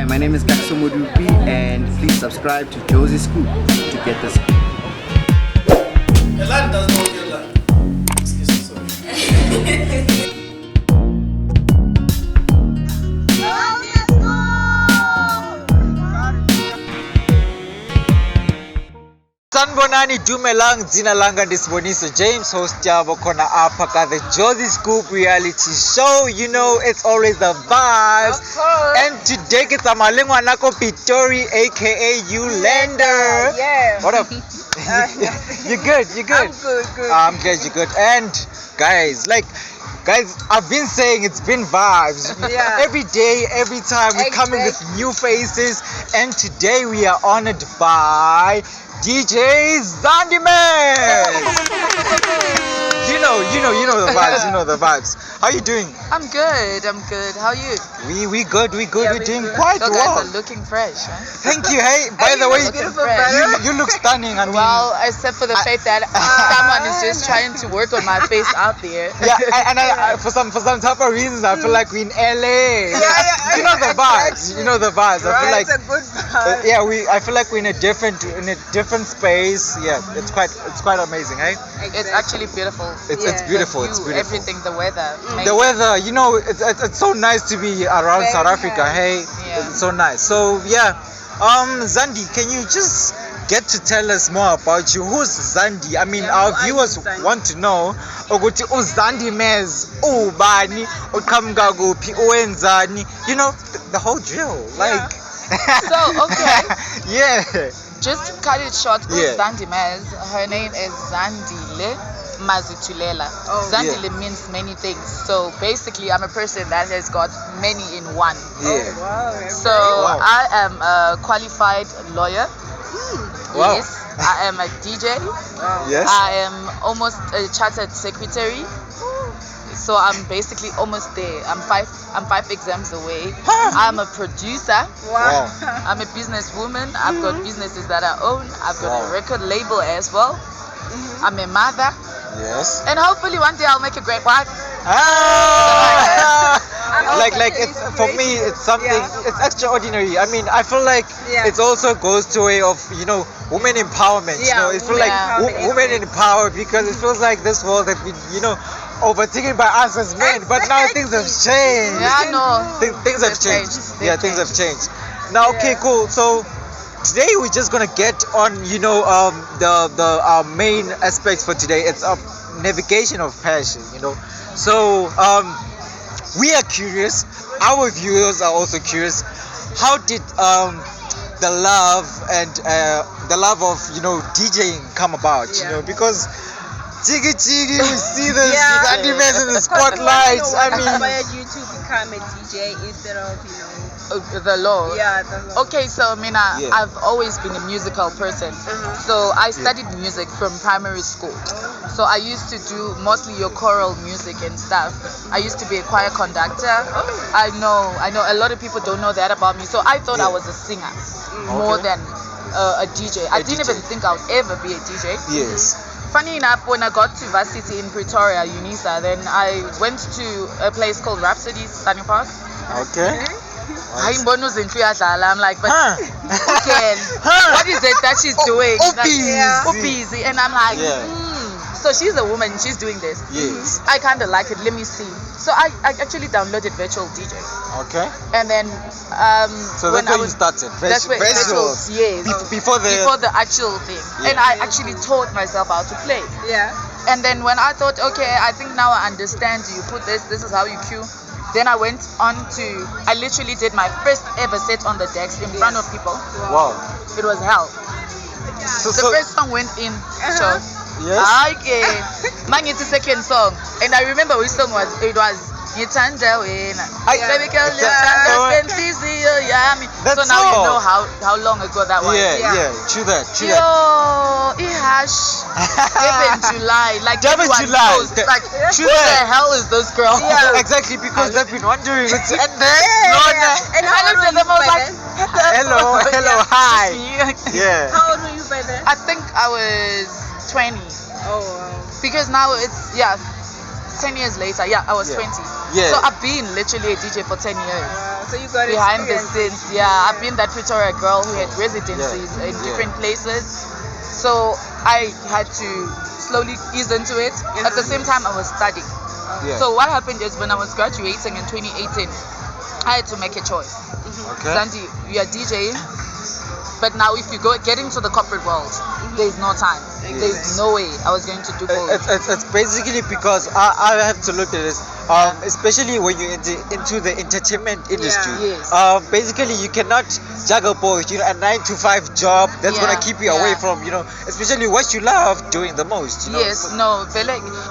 Hi, my name is Kaksomodupi, and please subscribe to JOZI Scoop to get the scoop. Yolanda doesn't know Yolanda. Excuse me, sorry. Sanibonani dumelang dzina langa ndi Sboniso James, host yabo khona apha ka the JOZI Scoop reality show. You know it's always the vibes. And today it's Amalengwanako Pitori aka Yolanda. Yeah. What up? You good? You good? I'm good. I'm good. You good? And guys, I've been saying it's been vibes. Yeah. Every day, every time we're coming with new faces, and today we are honored by DJ Zandimaz. You know the vibes. You know the vibes. How you doing? I'm good. How are you? We good. Yeah, We're doing good. quite So well. guys are looking fresh, huh? Thank you. Hey, by the way, you look stunning. I mean, Well, except for the fact that someone is just trying to work on my face out there. yeah, I for some type of reasons, I feel like we're in LA. You know the vibes. You know the vibes. I feel like it's a good vibe. I feel like we're in a different space. Yeah, it's quite amazing, hey? It's actually beautiful. It's beautiful. The It's view, beautiful. Everything, the weather. The weather, you know, it's so nice to be around Very South Africa, hey? Yeah. It's so nice. So yeah, Zandi, can you just get to tell us more about you? Who's Zandi? I mean, our viewers want to know. Ukuthi uZandimaz ubani, uqhamuka kuphi, uwenzani? You know, the whole drill. Like. So okay. Yeah. Just to cut it short, Yeah. Zandimaz, her name is Zandile Mazitulela. Zandile means many things. So basically, I'm a person that has got many in one. Yeah. So I am a qualified lawyer. Wow. Yes. I am a DJ. Yes. I am almost a chartered secretary. So I'm basically almost there. I'm five exams away. I'm a producer. Wow. I'm a businesswoman. I've got businesses that I own. I've got a record label as well. I'm a mother. Yes. And hopefully one day I'll make a great wife. Like it's for me, it's something. It's extraordinary. I mean, I feel like it also goes to a way of women empowerment. You know, it feels like women in power, because it feels like this world that we overtaken by us as men. But now things have changed. Yeah, no. Things have changed. Yeah, things have changed. Now, okay, cool. So today we're just gonna get on, the main aspects for today. It's navigation of passion. So we are curious. Our viewers are also curious. How did the love of DJing come about? Because Chigi, we see the Zandimaz in the spotlight. I mean, inspired you to become a DJ instead of the law. the law. Okay, so I've always been a musical person. So I studied music from primary school. So I used to do mostly your choral music and stuff. I used to be a choir conductor. I know a lot of people don't know that about me. So I thought I was a singer more than a DJ. I didn't even think I would ever be a DJ. Yes. Funny enough, when I got to varsity in Pretoria, UNISA, then I went to a place called Rhapsody Sunny Park. Okay. I'm like, but again, what is it that she's doing? Busy. And I'm like, So she's a woman, she's doing this. Yes. I kind of like it, let me see. So I actually downloaded Virtual DJ. Okay. And then so that's where you started. That's where Virtuals. Yes. Before the actual thing. And I actually taught myself how to play. Yeah. And then when I thought, okay, I think now I understand, you put this is how you cue. Then I went on I literally did my first ever set on the decks in front of people. Wow. It was hell. So The first song went in. So yes. okay. Man, it's the second song. And I remember which song it was Ngithanda wena. Baby girl, That's so now you know how long ago that was. Yeah. True that. Yo, Ihash. July. Like Durban everyone July. knows. Like who the hell is this girl? Exactly, because they've been wondering. And then And how old were you by then? hello, hi. Yeah. How old were you by then? I think I was 20. Oh wow. Because now it's 10 years later, yeah, I was 20. Yeah. So I've been literally a DJ for 10 years. So you got Behind the experience. scenes, yeah. I've been that Pretoria girl who had residencies in different places. So I had to slowly ease into it. At the same time, I was studying. Yeah. So what happened is when I was graduating in 2018, I had to make a choice. Okay. Zandi, you are DJing, but now if you get into the corporate world, there's no time. There's no way I was going to do both. It's basically because I have to look at this, especially when you're into the entertainment industry. Yes. Basically, you cannot juggle both. You know, a 9 to 5 job that's gonna keep you away from, you know, especially what you love doing the most. You know? Yes, no,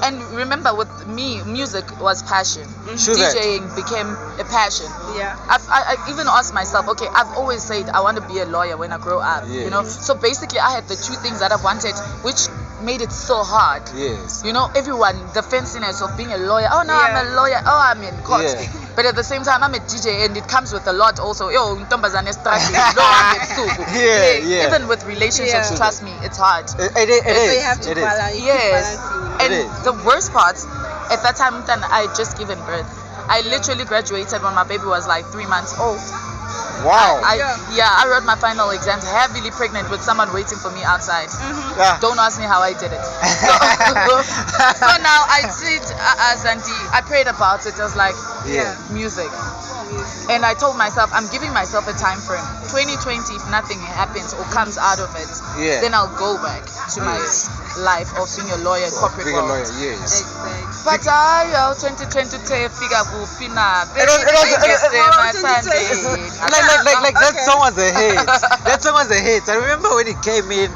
and remember with me, music was passion. Sure that. DJing became a passion. Yeah. I even asked myself, okay, I've always said I want to be a lawyer when I grow up. Yes. You know, so basically I had the two things that I wanted, which made it so hard. Yes. You know, everyone, the fanciness of being a lawyer. Oh no, I'm a lawyer. Oh, I'm in court. Yeah. But at the same time, I'm a DJ, and it comes with a lot also. Yo, ntombazane struggling. No, I'm a suku. Yeah. Even with relationships, Yeah. trust me, it's hard. It is. So you have to It is. balance. Yes. It And is. the worst part, at that time, I had just given birth. I literally graduated when my baby was like 3 months old. Wow. I wrote my final exams heavily pregnant with someone waiting for me outside. Yeah. Don't ask me how I did it. So now I sit as Auntie. I prayed about it. I was like, Yeah. music. And I told myself, I'm giving myself a time frame. 2020, if nothing happens or comes out of it, Yeah. then I'll go back to my life of being a lawyer, corporate Being a world. lawyer, yes. Exactly. But 2020 fika kuphi na. It was- Like that song was a hit. That song was a hit. I remember when it came in,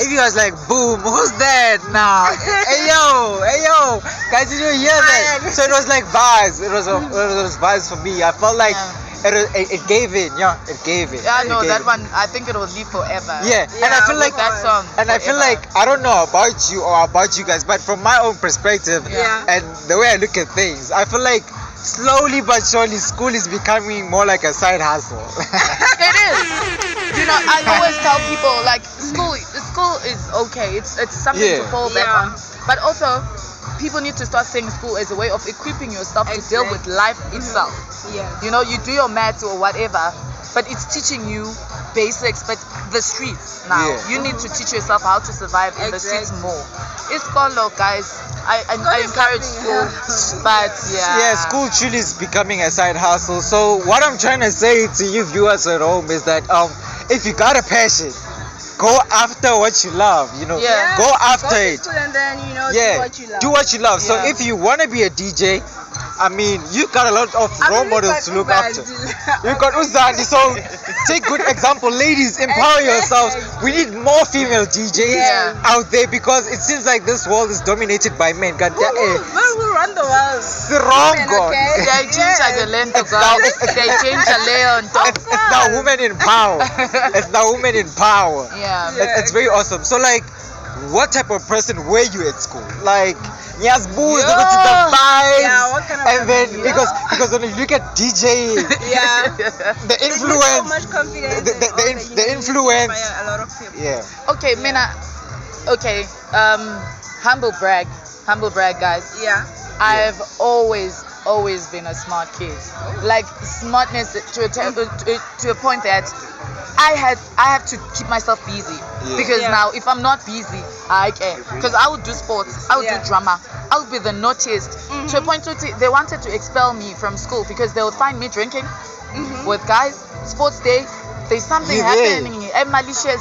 everyone was like, boom, who's that now? Hey yo, guys, did you hear that? So it was like vibes. It was vibes for me. I felt like it gave in, it gave in. Yeah, It no, gave that in. one, I think it will live forever. Yeah, and I feel like that song. and I feel forever. like I don't know about you or about you guys, but from my own perspective Yeah. and the way I look at things, I feel like slowly but surely school is becoming more like a side hustle. It is. You know, I always tell people like school is okay. It's something to Yeah. fall back Yeah. on. But also, people need to start seeing school as a way of equipping yourself to deal with life itself. Yeah. You know, you do your maths or whatever, but it's teaching you basics. But the streets now, Yeah. you need to teach yourself how to survive in the streets Exactly. more. It's called, guys. I is encourage something, school, but Yeah, school truly is becoming a side hustle. So what I'm trying to say to you viewers at home is that if you got a passion, go after what you love. You know, Yeah. go after to it. school and then do what you love. Do what you love. So Yeah. if you want to be a DJ, I mean, you got a lot of role models to look after. You got Uzandi, so take good example, ladies, empower yourselves. We need more female DJs Yeah. out there because it seems like this world is dominated by men. God, Who will run the world? wrong, Women, God. okay? They change Yes. the length of It's now- God. They change the layer on top. It's now women in power. It's now women in power. Yeah. It's very awesome. So like, what type of person were you at school? Like, yes, booze, Yeah. the vibes. Yeah, what kind of and then person? because when you look at DJ, Yeah. the So influence, much confidence. the- and the all that, inf- the you influence. inspire a lot of people. yeah. Okay, Mina. Okay. Humble brag, guys. Yeah. I've always been a smart kid. Like smartness to a point that I have to keep myself busy because Yeah. now if I'm not busy, I care. Because I would do sports, I would Yeah. do drama, I would be the naughtiest. To a point where they wanted to expel me from school because they would find me drinking with guys. Sports day, there's something You there. happening. I'm malicious.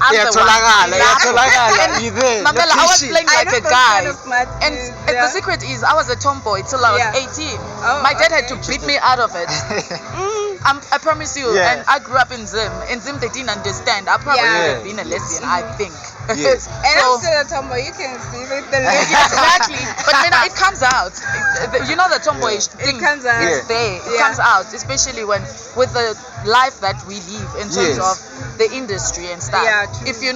I'm Yeah, the one. tolakala, you there. Mamela, I was playing I like know a those guy. kind of smart And kids, the yeah. secret is I was a tomboy till I was Yeah. 18. Oh, My dad had to okay. beat me out of it. I promise you. Yeah. And I grew up in Zim. In Zim, they didn't understand. I probably Yeah. would have been a lesbian, I think. Yes. And So- I'm still a tomboy. You can see with the lady. Exactly. But then it comes out. You know the tomboyish thing. comes out. Yeah. It's there. It Yeah. comes out, especially with the life that we live in terms Yes. of the industry and stuff. Yeah, true. If you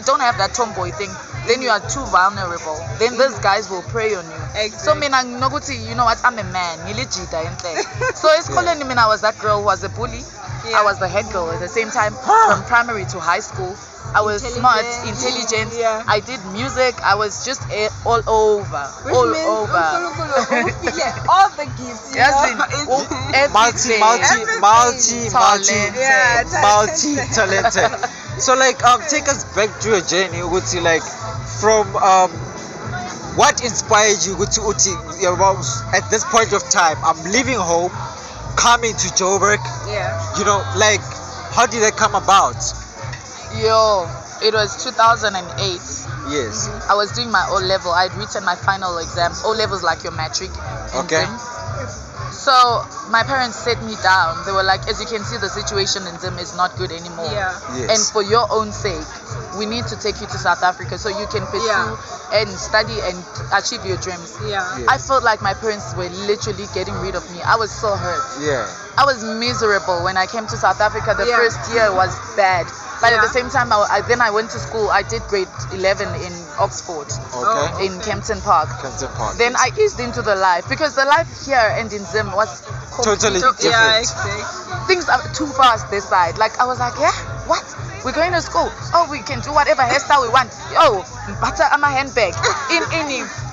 don't have that tomboy thing, then you are too vulnerable. Then these guys will prey on you. Exactly. So mina nginokuthi, you know what, I'm a man. Ngilijida enhle. So esikoleni mina I was that girl who was a bully. Yeah. I was the head girl at the same time from primary to high school. I was smart, Intelligent. intelligent. Yeah. I did music. I was just all over, Which all means over. all the gifts, you Yes, know. multi talented. So like take us back to your journey. Would see like from what inspired you to uthi at this point of time I'm leaving home, coming to Joburg. Yeah. You know, like how did that come about? Yo, it was 2008. Yes. I was doing my O level. I'd written my final exams. O level's like your matric. In Okay. Zim. So my parents set me down. They were like, as you can see, the situation in Zim is not good anymore. Yeah. Yes. And for your own sake, we need to take you to South Africa so you can pursue and study and achieve your dreams. Yeah. Yeah. I felt like my parents were literally getting rid of me. I was so hurt. Yeah. I was miserable when I came to South Africa. The Yeah. first year was bad. But at Yeah. the same time, then I went to school. I did grade 11 in Oxford, Okay. in Kempton Park. Kempton Park. Then I eased into the life because the life here and in Zim was Totally completely Yeah, different. exactly. things are too fast this side. Like I was like, yeah, what? We're going to school. Oh, we can do whatever hairstyle we want. Oh, butter on my handbag.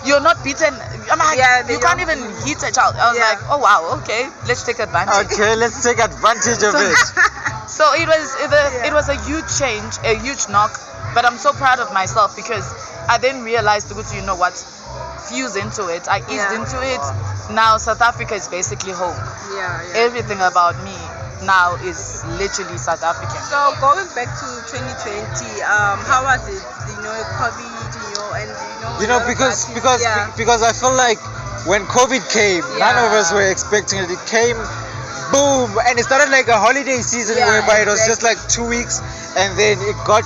You're not beaten. Yeah, they you can't don't- even hit a child. I was Yeah. like, oh wow, okay, let's take advantage. Okay, let's take advantage of it. So it was a huge change, a huge knock. But I'm so proud of myself because I then realized, you know what, fuse into it. I eased Yeah. into it. Now South Africa is basically home. Yeah. Everything about me now is literally South African. So going back to 2020, how was it? You know, COVID, and You know, a lot of because artists, because yeah. because I feel like when COVID came, none of us were expecting it. It came, boom, and it started like a holiday season Yeah, whereby it was just exactly. like 2 weeks, and then it got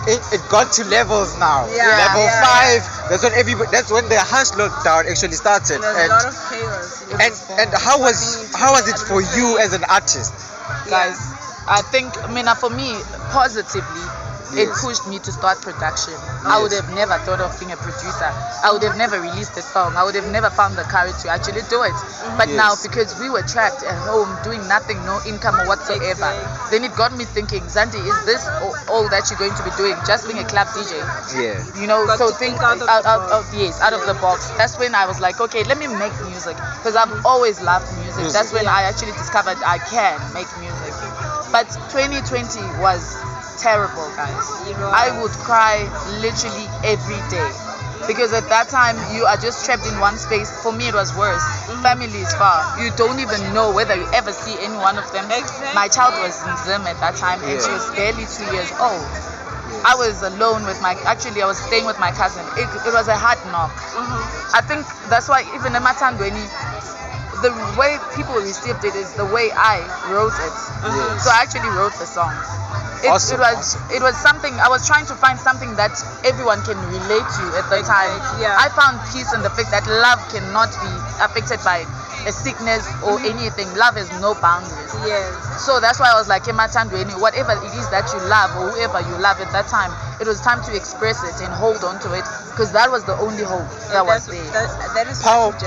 it got to levels now. Yeah, Level yeah, 5. That's when everybody. That's when the harsh lockdown actually started. There's a lot of chaos. You know. And how was it for you as an artist? Guys, I think, for me, positively, it Yes. pushed me to start production. I would have never thought of being a producer. I would have never released a song. I would have never found the courage to actually do it. But now, Yes. because we were trapped at home doing nothing, no income whatsoever, then it got me thinking, Zandi, is this all that you're going to be doing? Just being a club DJ? Yeah. You know, Got so to think think out of the box. out of the box. That's when I was like, okay, let me make music because I've always loved music. That's when I actually discovered I can make music. But 2020 was terrible, guys. I would cry literally every day because at that time you are just trapped in one space. For me, it was worse. Family is far. You don't even know whether you ever see any one of them. Exactly. My child was in Zim at that time and she was barely 2 years old. I was alone with I was staying with my cousin. It was a hard knock. I think that's why even Emathandweni, the way people received it is the way I wrote it. Yes. So I actually wrote the song. Awesome, It was something, I was trying to find something that everyone can relate to at the time. yeah. I found peace in the fact that love cannot be affected by a sickness or anything. Love has no boundaries. Yes. So that's why I was like, Emathandweni, whatever it is that you love or whoever you love at that time, it was time to express it and hold on to it because that was the only hope that was there. That is Powerful.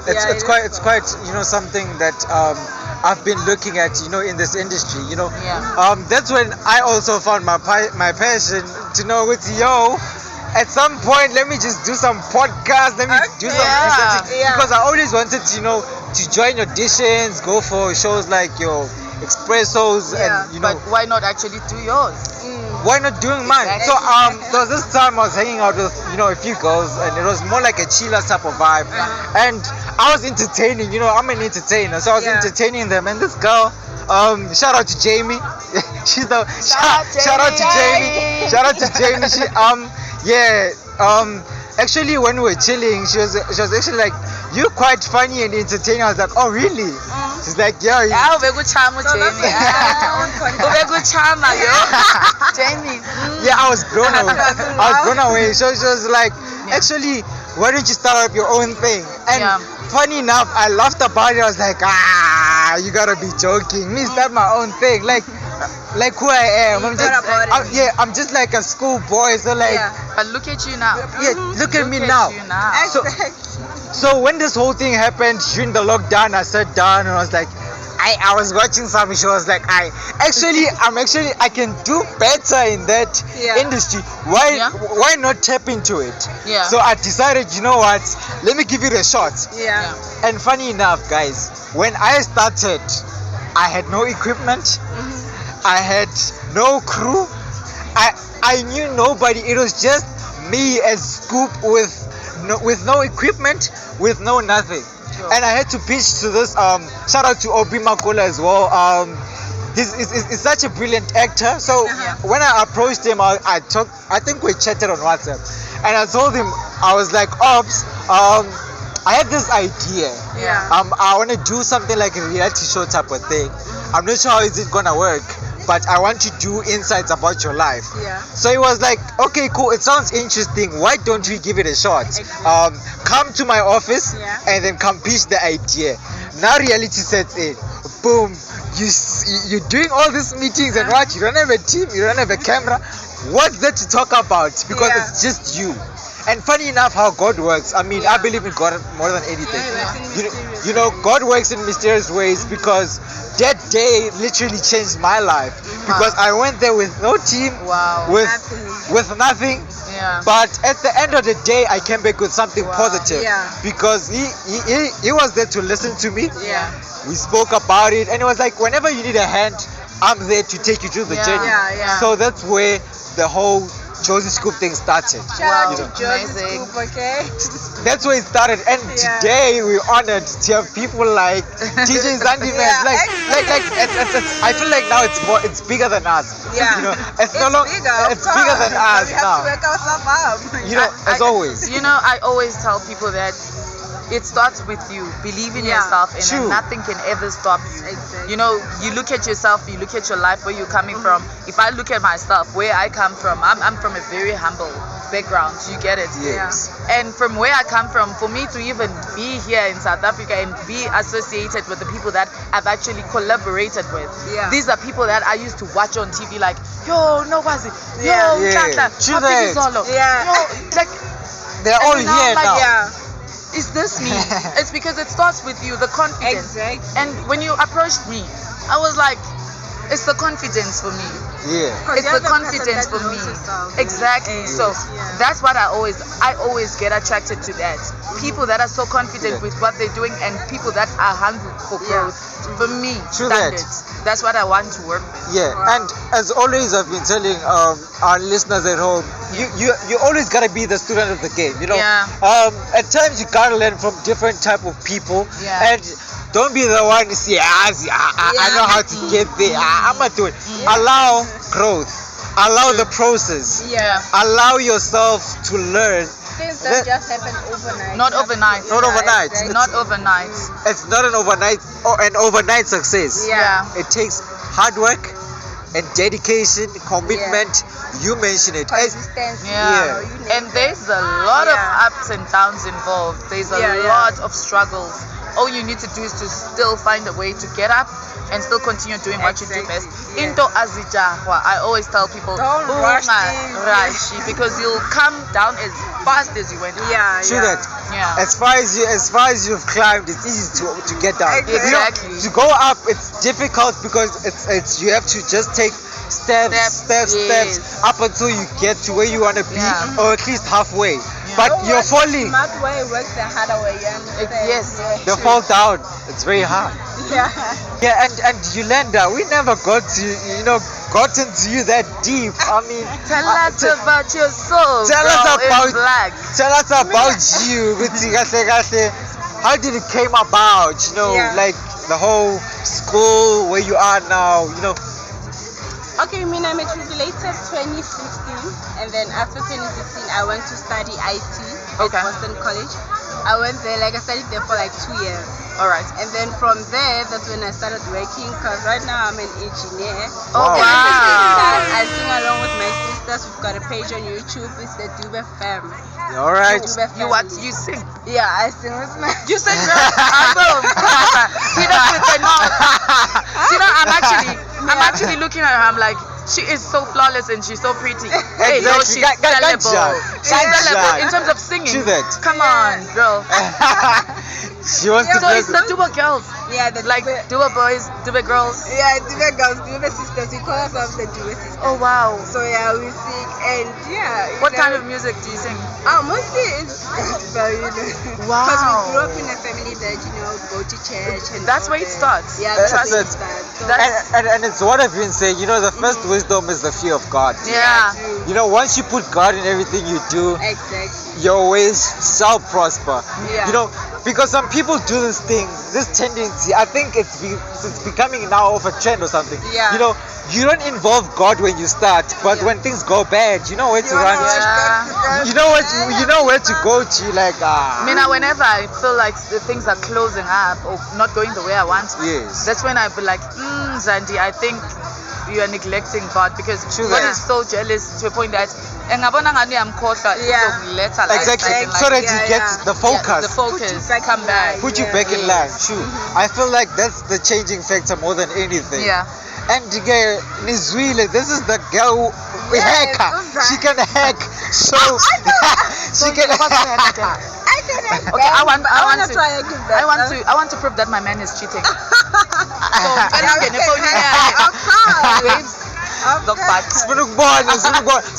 Yeah, It's quite something that I've been looking at in this industry. Yeah. That's when I also found my passion to know with at some point let me just do some podcasts, let me do some research Yeah. because I always wanted to join auditions, go for shows like your Expressos Yeah, and But why not actually do yours? why not doing mine? Exactly. So there was this time I was hanging out with a few girls and it was more like a chiller type of vibe, and I was entertaining. I'm an entertainer, so I was entertaining them. And this girl, shout out to Jamie, she's the shout out to Jamie, shout out to Jamie. Actually when we were chilling, she was actually like, "You're quite funny and entertaining." I was like, "Oh really?" She's like, "Yeah." Yeah, ubekuchama Jamie. Ubekuchama yo. Jamie. Yeah, I was blown away. I was blown away. So she was like, actually, why don't you start up your own thing? And funny enough, I laughed about it. I was like, you gotta be joking. Me start my own thing. Like who I am. I'm just like a schoolboy. So like, But look at you now. look at me now. You now. So when this whole thing happened during the lockdown, I sat down and I was like, I was watching some shows like I can do better in that Yeah. industry. Yeah. Why not tap into it? Yeah. So I decided, you know what? Let me give it a shot. Yeah. And funny enough, guys, when I started, I had no equipment. I had no crew. I knew nobody. It was just me as Scoop with no equipment, with no nothing. And I had to pitch to this shout out to Obi Makola as well. He's such a brilliant actor. So when I approached him, I think we chatted on WhatsApp, and I told him, I was like, Ops, I had this idea. Yeah. I want to do something like a reality show type of thing. I'm not sure how is it gonna work, but I want to do insights about your life. Yeah. So he was like, okay, cool, it sounds interesting. Why don't we give it a shot? Exactly. Come to my office Yeah. and then come pitch the idea. Now reality sets in. Boom. You're doing all these meetings and what? You don't have a team, you don't have a camera. What's there to talk about? Because Yeah. it's just you. And funny enough, how God works. I mean, I believe in God more than anything. Yeah, he works in mysterious You know, God works in mysterious ways, because that day literally changed my life. Because I went there with no team, Wow. with nothing. Yeah. But at the end of the day, I came back with something positive. Yeah. Because he was there to listen to me. Yeah. We spoke about it, and it was like, whenever you need a hand, I'm there to take you through the Yeah. journey. Yeah. So that's where the whole JOZI Scoop thing started. Shout out You to know, Jozi Amazing. Scoop, okay? that's where it started. And Yeah. today we're honored to have people like DJ Zandimaz. Yeah, like exactly. I feel like now it's bigger than us. Yeah. You know, it's no longer it's bigger than us We have now. to work ourselves up. You know, as always. You know, I always tell people that it starts with you. Believe in Yeah. yourself, and True. then nothing can ever stop you. Exactly. You know, you look at yourself, you look at your life, where you're coming from. If I look at myself, where I come from, I'm from a very humble background. You get it? Yes. And from where I come from, for me to even be here in South Africa and be associated with the people that I've actually collaborated with, Yeah. these are people that I used to watch on TV, like, yo, no, was it? Yo, Yeah. Yeah. Tata, True Papi that. Zolo. Yeah. Yo, like, They're all and now here I'm like, now. Yeah. is this me? It's because it starts with you, the confidence. Exactly. And when you approached me, I was like, it's the confidence for me. Yeah. It's the confidence for me. Exactly. So that's what I always get attracted to that. People that are so confident with what they're doing, and people that are hungry for growth. For me, True that. standards. That's what I want to work with. Yeah, and as always, I've been telling our listeners at home, you always gotta be the student of the game. You know, Yeah. At times you gotta learn from different type of people, Yeah. and don't be the one to say, I know how to get there. I'm not doing. Allow growth. Allow the process. Yeah. Allow yourself to learn. Things don't just happen overnight. Not overnight. Not overnight. Exactly. Not overnight. It's not an overnight success. Yeah. It takes hard work and dedication, commitment. You mention it. Consistency. Yeah. You name And it. there's a lot of Yeah. ups and downs involved. There's a Yeah, yeah. lot of struggles. All you need to do is to still find a way to get up and still continue doing what you do best. Exactly, yeah. Into azijahwa, I always tell people, Don't rush things. rush, because you'll come down as fast as you went up. Yeah. True yeah. that. Yeah. As far as you've climbed, it's easy to get down. Exactly. You know, Exactly. to go up, it's difficult because it's you have to just take steps Yes. up until you get to where you want to be, Yeah. or at least halfway. But Don't you're work the falling. smart way, work the harder way. You understand? Yes. The fall down, it's very hard. Yeah. Yeah, and Yolanda, we never gotten to you that deep. I mean, Tell us about your soul. Tell us girl in about- black. tell us about you. How did it came about? You know, Yeah. like the whole school where you are now. You know. Okay, I matriculated 2016, and then after 2016, I went to study IT Okay. at Boston College. I went there, I studied there for like 2 years. All right. And then from there, that's when I started working, because right now I'm an engineer. Oh, Wow. And at the same wow. time, I sing along with my sisters. We've got a page on YouTube. It's the Dube Fam. All right. Dube You Fam. what? You sing? Yeah, I sing with my. You sing, girl? See that with the mouth. See that? I'm actually looking at her. I'm like, she is so flawless and she's so pretty. Hey, no, Exactly. she's Ganja. sellable. She's sellable Ganja. in terms of singing. True that. Come on, girl. She wants to So it's play. the Duba girls. Yeah, the Like Dua boys, Dua girls. yeah, Dua girls, Dua sisters. We call ourselves the Dua sisters. Oh wow. So yeah, we sing and yeah. you What know, kind of music do you sing? Mostly it's gospel, you know. Wow. Because we grew up in a family that go to church and That's all where it that. starts. Yeah, That's that's where it. it starts. So That's- And it's what I've been saying. The first wisdom is the fear of God. Yeah. true. Once you put God in everything you do, Exactly. your ways shall prosper. Yeah. Because some people do this thing, this tendency. I think it's becoming now of a trend or something. Yeah. You don't involve God when you start, but when things go bad, you know where to You wanna run. rush to. back to God? You know where to go to. Like Whenever I feel like the things are closing up or not going the way I want, Yes. that's when I be like, Zandi, I think you are neglecting God because True God that. is so jealous to a point that Yeah. Exactly. So that you get the focus. the focus, Put you back come in back. line. Put you Yeah. back in line. True. I feel like that's the changing factor more than anything. Yeah. And Nizwile, this is the girl who Yes, hacker. Uzan. She can hack. So she can I can Okay, I want to try and give that. I want to prove that my man is cheating. So Yeah, tell we him can phone have- of course. babes. Look back.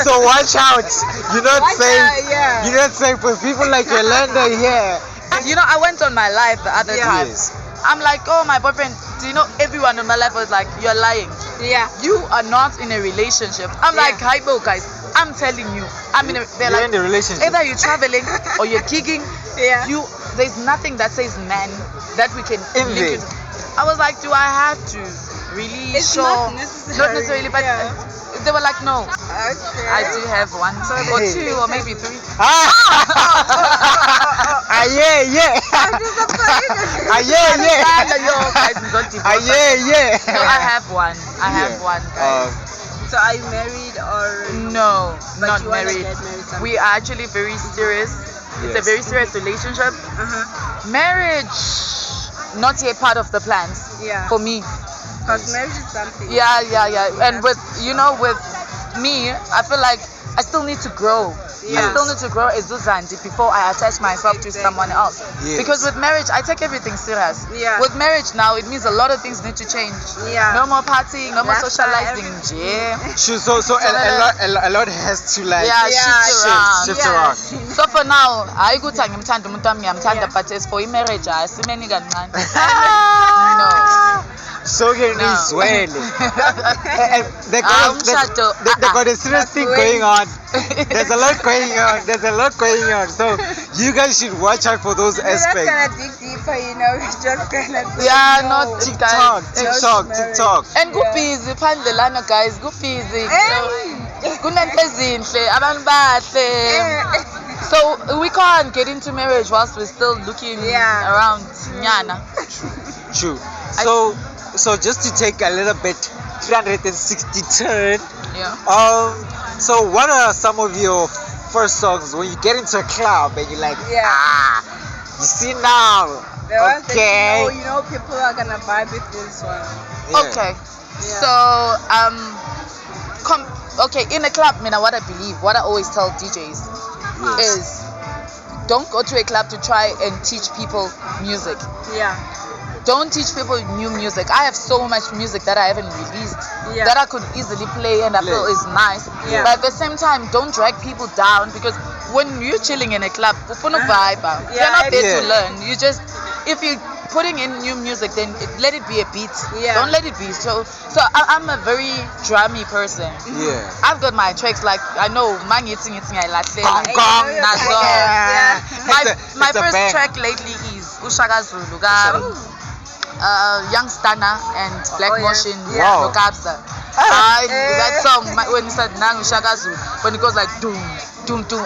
So watch out. You're not Watch saying out, yeah. you're not saying for people like Yolanda here. I went on my live the other Yeah. time. Yes. I'm like, oh, my boyfriend, do you know everyone in my life was like, you're lying. Yeah. You are not in a relationship. I'm Yeah. like, hi, bro, guys. I'm telling you. They're You're like, in a relationship. either you're traveling or you're gigging. Yeah. There's nothing that says man that we can In link there. you to. I was like, do I have to really It's show? not necessary, Not necessarily, but yeah. they were like, no. Okay. I do have one or Hey. two or maybe three. Yeah. I'm disappointed. Yo, guys, don't divorce. Yeah. No, I have one. I have one, guys. So are you married or? No, But not you wanna married. get married someday? We are actually very serious. It's a Yes. very serious relationship. Marriage, not yet part of the plans Yeah. for me. Because marriage is something. Yeah. And with me, I feel like I still need to grow. I Yeah. still need to grow as Zandi before I attach myself to someone else. Yes. Because with marriage, I take everything serious. Yeah. With marriage now, it means a lot of things need to change. Yeah. No more partying, no more Lifestyle, socializing. everything. Yeah. Sure, so a lot has to like Yeah, shift around. shift Yeah. around. So for now, hayi ukuthi angimthanda umuntu wami ngiyamthanda, Yeah. but as for i-marriage asimeni kancane. So can No. Israel. And they Umshado, got a serious thing going on. There's a lot going on. So you guys should watch out for those We're not aspects. gonna dig deeper, we're just gonna go. Yeah, no. not TikTok. And kubhizi phandle lana guys, kubhizi. Hey. Kunento ezinhle, abantu bahle. So we can't get into marriage whilst we're still looking Yeah. around nyana. True. So just to take a little bit 360 turn. Yeah. So what are some of your first songs when you get into a club and you're like, Yeah. you see now? The ones that Okay. you know people are gonna vibe with this one. Yeah. Okay. Yeah. So okay, in a club, what I always tell DJs Yes. is don't go to a club to try and teach people music. Yeah. Don't teach people new music. I have so much music that I haven't released Yeah. that I could easily play and I feel is nice. Yeah. But at the same time, don't drag people down because when you're chilling in a club, ufuna vibe. You're Yeah, not there yeah. to learn. You just, if you're putting in new music, then let it be a beat. Yeah. Don't let it be. So I'm a very drummy person. Yeah. I've got my tracks like I know mangithi Gong, gong. nazo. Yeah. My It's a first bang. track lately is Ushaka Zulu ka Young Stunner and Black Oh, yeah. Motion Yeah. no Kabza. That song when you said Nang Ushaka Zulu, when it goes like doom doom doom,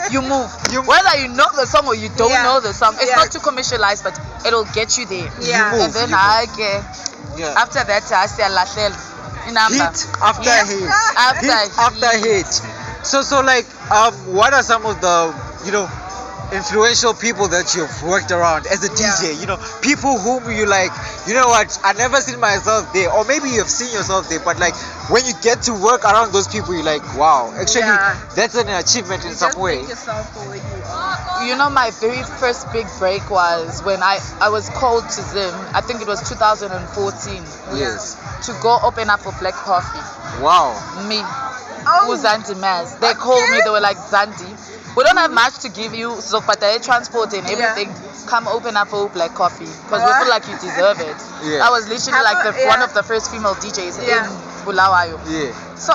you move. Whether you know the song or you don't Yeah. know the song, it's Yeah. not too commercialized, but it'll get you there. Yeah. move. And then Yeah. after that I say Lashel inamba. Hit after Yeah. hit. After Hit after hit. So like what are some of the influential people that you've worked around as a DJ? You know, people whom you like, you know what, I never seen myself there, or maybe you've seen yourself there, but like when you get to work around those people, you're like, wow, actually, that's an achievement in some way. Just think yourself for where you are. You know, my very first big break was when I was called to Zim. I think it was 2014. Yes. To go open up for Black Coffee. Wow. Me. Who's Zandimaz? They called me. They were like, Zandi, we don't have much to give you, so but the transport and everything. Come open up for Black Coffee because we feel like you deserve it. I was literally like one of the first female DJs in Bulawayo. Yeah. So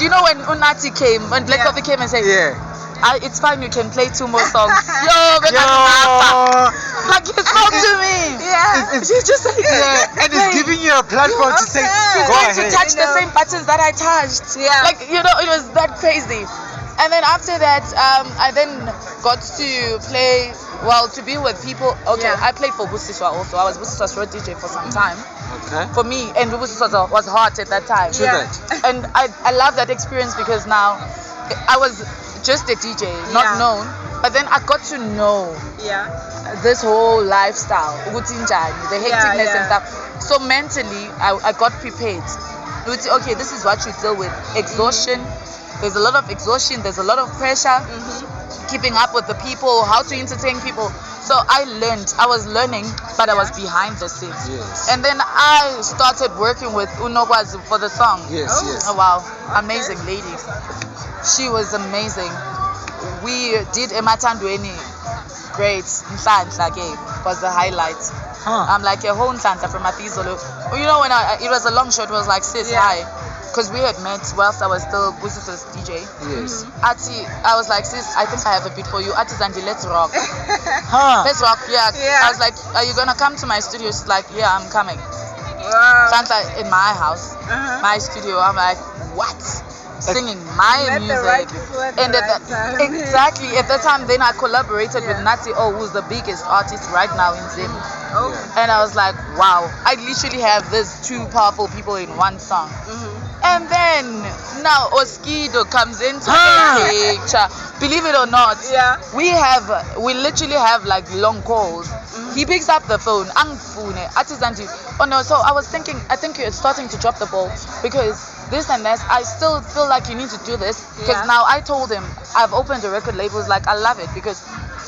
you know when Unati came, when Black Coffee came and said, it's fine, you can play 2 more songs. Like he spoke to me. He's just like, and it's giving you a platform to say, he's go going ahead. to touch the same buttons that I touched. Like, you know, it was that crazy. And then after that, I then got to play, to be with people. Okay, I played for Busiswa also. I was Busiswa's road DJ for some time. Okay. For me, and Busiswa was hot at that time. And I love that experience because now I was just a DJ, not known. But then I got to know this whole lifestyle, the hecticness and stuff. So mentally, I got prepared. Okay, this is what you deal with. Exhaustion. There's a lot of exhaustion. There's a lot of pressure. Keeping up with the people, how to entertain people. So I was learning, but I was behind the scenes. And then I started working with Unogwazi for the song. Oh wow, amazing lady. She was amazing. We did Emathandweni. Great. Nhlanhla was the highlight. I'm like a whole Nhlanhla from Mafizolo. You know, when it was a long shot, it was like, sis, hi. Because we had met whilst I was still Busisa's DJ. Ati, I was like, sis, I think I have a beat for you. Ati Zandi, let's rock. Let's rock, I was like, are you going to come to my studio? She's like, yeah, I'm coming. Santa in my house, my studio. I'm like, what? Singing my music. And exactly, at that time, then I collaborated with Nati who's the biggest artist right now in Zim. And I was like, wow, I literally have these 2 powerful people in one song. And then now Oskido comes into the picture. Believe it or not, we literally have like long calls. He picks up the phone. Oh no, so I was thinking, I think you're starting to drop the ball because this and that. I still feel like you need to do this because now I told him I've opened a record label. Like I love it because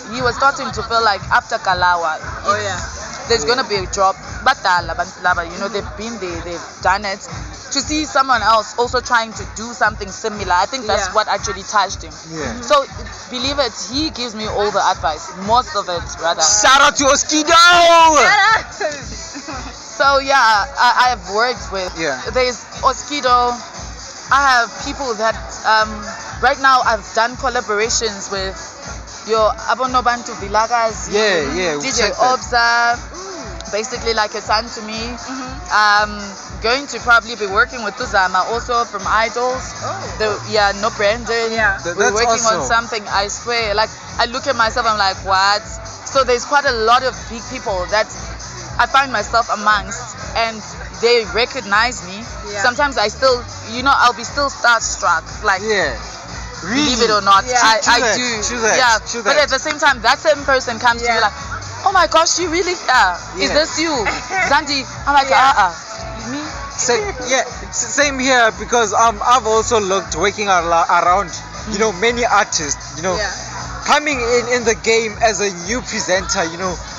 he was starting to feel like after Kalawa, there's gonna be a drop. But you know, they've been there, they've done it. To see someone else also trying to do something similar, I think that's what actually touched him. So believe it, he gives me all the advice, most of it rather. Shout out to Oskido! So I have worked with. There's Oskido. I have people that right now I've done collaborations with your Abonobantu Vilagas, DJ Obza, basically like a son to me. Going to probably be working with Tuzama also from Idols. No Brandon. We're working on something, I swear. Like I look at myself, I'm like, what? So there's quite a lot of big people that I find myself amongst, and they recognize me. Sometimes I still, I'll be still starstruck. Like, believe it or not, I do. True but at the same time, that same person comes to you like, oh my gosh, you really here? Is this you? Zandi? I'm like, me? Same here because I've also looked working around, many artists, coming in the game as a new presenter,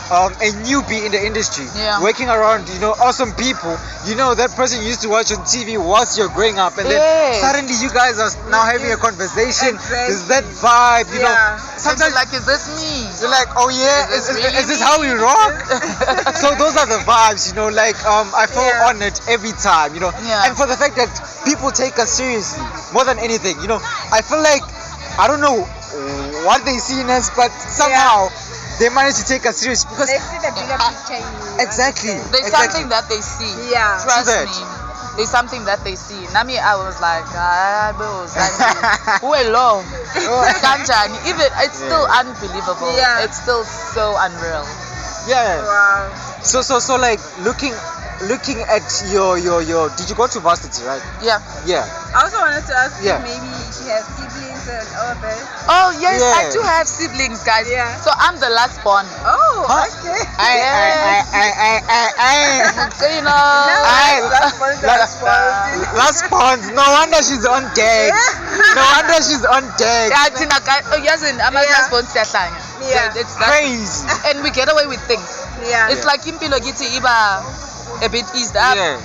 a newbie in the industry, working around, awesome people, that person you used to watch on TV whilst you're growing up, and then suddenly you guys are now having a conversation. There's that vibe, Sometimes like, is this me? You're like, oh yeah, is this how we rock? So those are the vibes, I feel honored every time, and for the fact that people take us seriously more than anything, I feel like, I don't know what they see in us, but somehow they manage to take us serious because they see the bigger picture in you. Exactly. There's something that they see. Trust me. There's something that they see. Nami, I was like, hello. Even it's still unbelievable. It's still so unreal. Wow. So like looking looking at your did you go to varsity, right? Yeah. Yeah. I also wanted to ask Yeah. you maybe she has siblings and all that. Oh yes, I Yeah. do have siblings, guys. Yeah. So I'm the last born. Oh, Huh? okay. You know. Last pawns. No wonder she's on deck. No wonder she's on deck. Yeah, thina guys. Oh yes, I'm a Yeah. last born siyahlanya. Yeah. It's that. Crazy. And we get away with things. Yeah. It's like impilo githi iba a bit eased up. Yeah.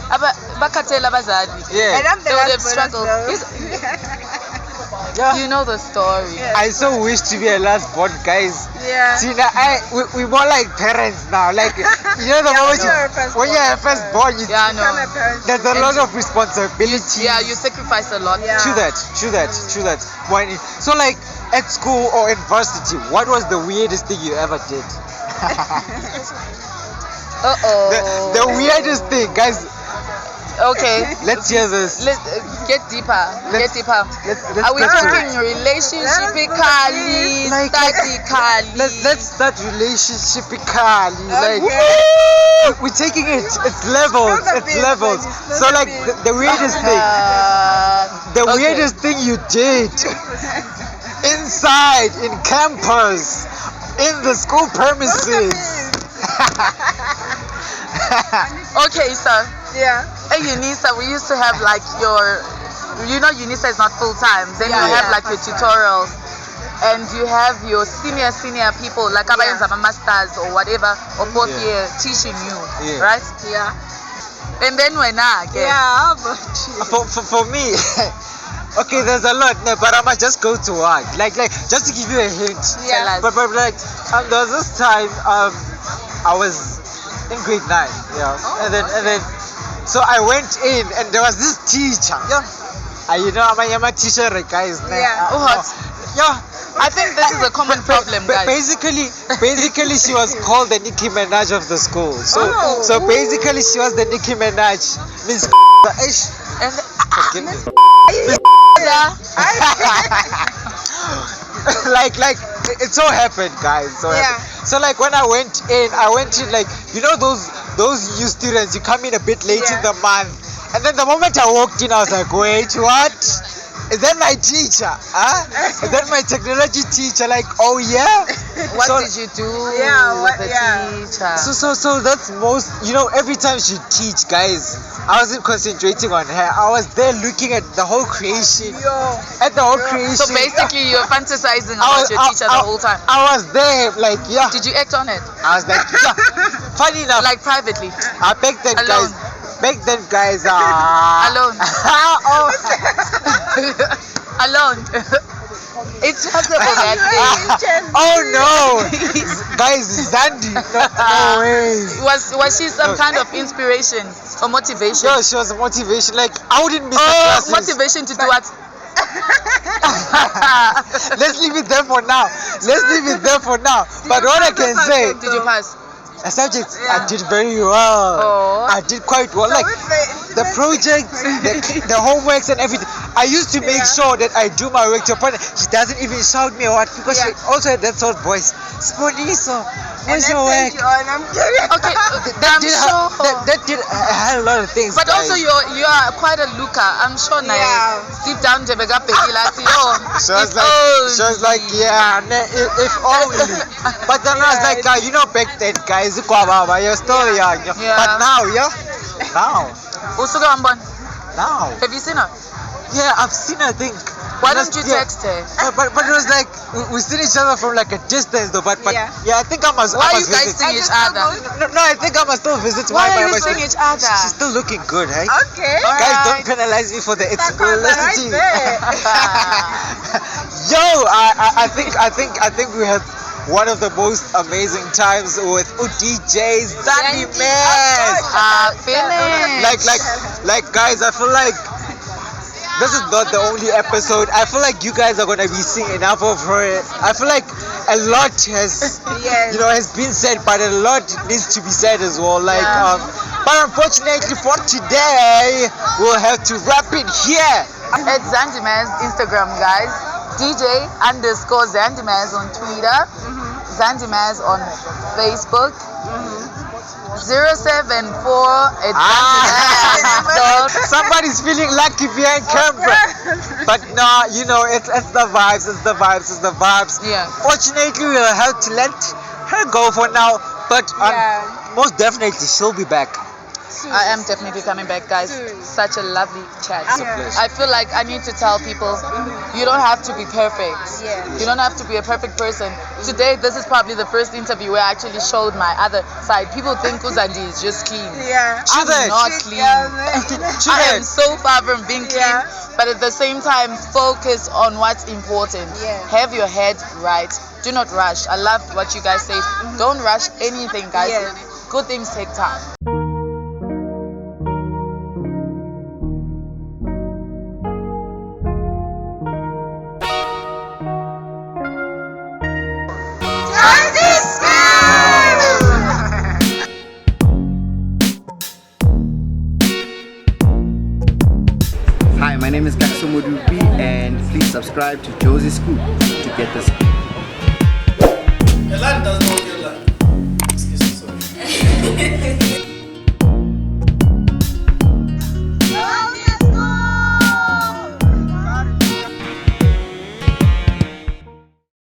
Bakhathela abazali. Yeah. And I'm the They would have last one struggled. as Yes. Yeah. You know the story. Yeah. I so wish to be a last born, guys. Yeah. Tina, we more like parents now. Like, you know, the Yeah, moment when you're a first when you're a first born, you, Yeah, I Become a know. parent. there's a lot of responsibility. Yeah, you sacrifice a lot. Yeah. True that. So, like, at school or in varsity, what was the weirdest thing you ever did? Uh-oh. The weirdest thing, guys. Okay. Let's hear this. Let's get deeper. Let's- Get deeper. Let's Are we get to talking it. relationshipically, Like- statically? Let's start relationshipically. Like, Okay. we're taking it. It's levels. Spill the It's beans, levels. baby, spill So, the like, beans. the weirdest thing. The Okay. weirdest thing you did inside, in campus, in the school premises. Okay, so Yeah. at UNISA we used to have like UNISA is not full time. Then Yeah, you have yeah, like your that's right. tutorials, and you have your senior people like abayenza masters or whatever or fourth Yeah. year teaching you, Yeah. right? Yeah. And then when Yeah. How about you? For me, okay, there's a lot, no, but I must just go to work. Like, just to give you a hint. Tell us. But like, there was this time, I was in grade 9, yeah, Oh, and then, so I went in, and there was this teacher, yeah. You know, I'm a teacher, guys. Yeah. What? Yeah. I think this is a common problem, guys. Basically, she was called the Nicki Minaj of the school. So, Oh. so basically, she was the Nicki Minaj. Miss And Forgive me. yeah. like it so happened, guys. Yeah. So like when I went in like, you know those new students, you come in a bit late Yeah. in the month, and then the moment I walked in, I was like, wait, what? Is that my teacher? Huh? Is that my technology teacher? Like, oh yeah. What So- did you do Yeah, with what- the yeah. teacher? So that's most, you know, every time she teach, guys, I wasn't concentrating on her. I was there looking at the whole creation. Yo. At the whole creation. So basically, you're fantasizing I about was- your teacher the whole time. I was there, like, yeah. Did you act on it? I was like, yeah. Funny enough, Like privately? back then, Alone. guys, Alone. oh, Alone. It's possible that thing. oh no, guys, Zandi, no way. Was she some kind of inspiration or motivation? No, she was a motivation. Like, I wouldn't miss the Oh, classes. motivation to do what? Let's leave it there for now. But what I can say, Did you pass? a subject, I did very well. Oh. I did quite well. So Like, it's the projects, the homeworks and everything. I used to make sure that I do my work to a point that she doesn't even shout me or what, because she also had that sort of voice. Sboniso, where's your work? I'm curious. Okay, I'm did sure. that did a lot of things. But guys. also you are quite a looker. I'm sure now. Yeah. Deep down, Jebega Pegila, oh, She was like, yeah, if only. But then I was like, you know, back then, guys, you're still young. Yeah. But now, Usuga Ambon, now, have you seen her? yeah, I've seen her. I think. Why don't you Yeah. text her? But it was like we seen each other from like a distance though. But Yeah. yeah, I think I must. Why I are must you guys visit. seeing each other? No, I think I must still visit. Why my are you my- seeing each other? She's still looking good, right? Okay. Guys, don't Alright. penalize me for the Right exclusivity. there. Yo, I think we had one of the most amazing times with DJs, Zandimaz. Finish. Like guys, I feel like this is not the only episode. I feel like you guys are gonna be seeing enough of her. I feel like a lot has Yes. has been said, but a lot needs to be said as well. Like Yeah. but unfortunately for today, we'll have to wrap it here. At Zandimaz Instagram, guys. DJ_Zandimaz on Twitter. Zandimaz on Facebook. 074. It's Somebody's feeling lucky behind camera. But no, you know, it's the vibes, it's the vibes, it's the vibes. Yeah. Fortunately, we'll have to let her go for now. But most definitely, she'll be back. I am definitely coming back, guys. Such a lovely chat. I feel like I need to tell people you don't have to be perfect. You don't have to be a perfect person. Today, this is probably the first interview where I actually showed my other side. People think Uzandi is just clean. I'm not clean. I am so far from being clean. But at the same time, focus on what's important. Have your head right. Do not rush. I love what you guys say. Don't rush anything, guys. Good things take time. Hi, my name is Khomotso and please subscribe to JOZI Scoop to get the scoop.